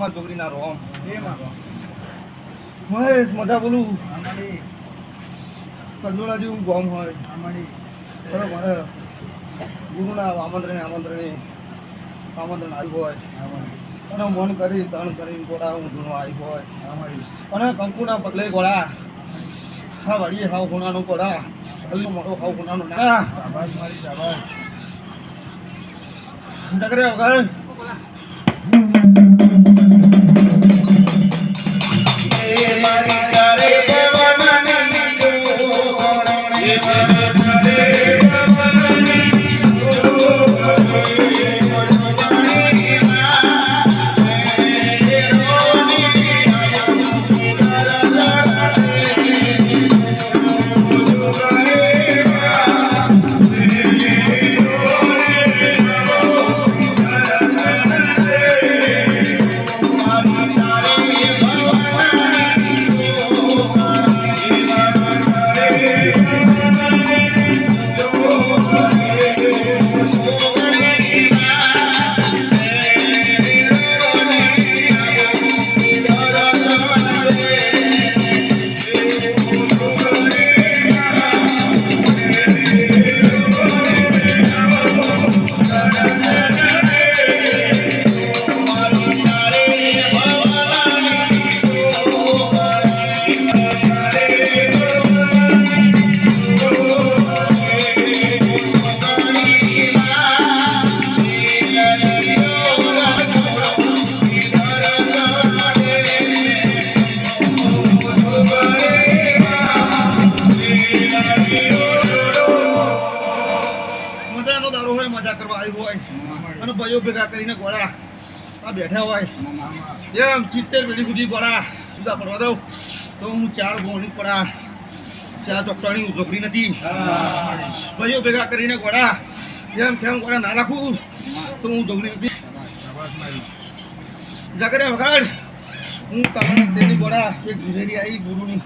માં છોકરી ના રોમ મહેશ મજા બોલું કંજોળા જેવું ગોમ હોય બરાબર ગુરુના આમંત્રણ આવ્યું હોય અને મન કરી તણ કરીને ગોળા હું ધૂણવા આવ્યું હોય અને કંકુના પગલે ગોળા હા વાડીએ હાવ ખૂણાનો ગોળા હલ્લો મોટો હાવ ખૂણાનો ના જગરે વગર અને ભાઈઓ ભેગા કરીને ગોળા આ બેઠા હોય એમ 70 પેઢી સુધી ગોળા જુદા પડવા દઉં તો હું 4 ગોળી પડા 4 ચોકટાની ઝોકડી નથી ભાઈઓ ભેગા કરીને ગોળા એમ કેમ ગોળા ના રાખું તો હું ઝોકડી નથી જગરે વગાડ હું તારા તેની ગોળા એક ગુજેરી આવી ગુરુની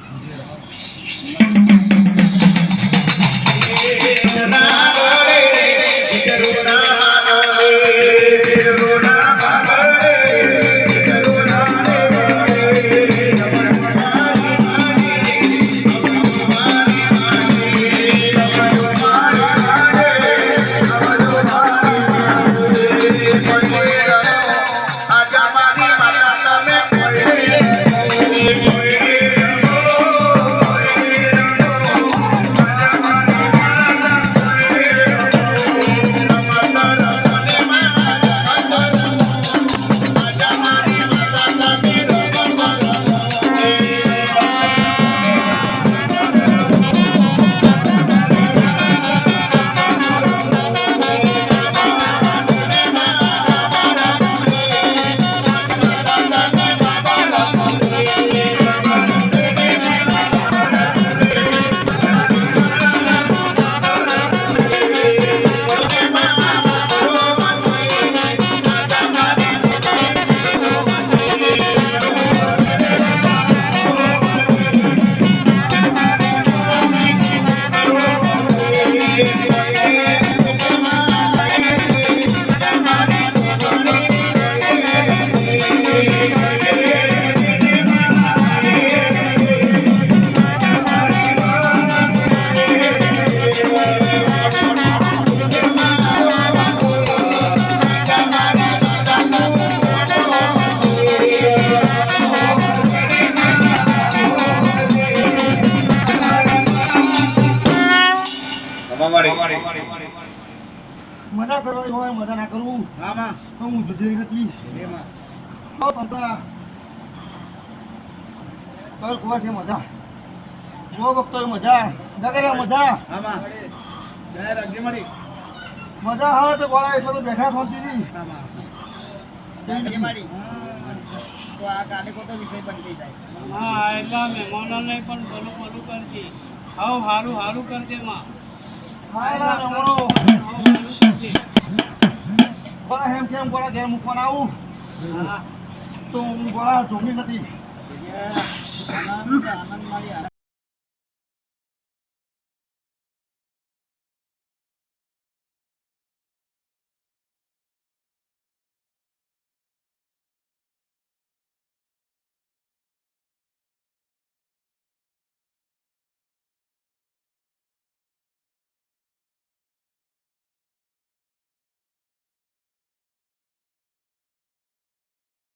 મજા કરવાની હોય મજા ના કરવું તો હું જુદી નથી મજા જો વખતો મજા મજા મજા હા તો બોલા એટલે તો બેઠા શાંતિથી તો આ કાર્યક્રમ તો વિષય બની જાય હા એટલા મહેમાનોને પણ ભલું ભલું કરજે હાવ હારું હારું કરજે માં હેમ કેમ ગોળા ઘેર મૂકવાના આવું તો હું ગોળા જોમી નથી આનંદ મારી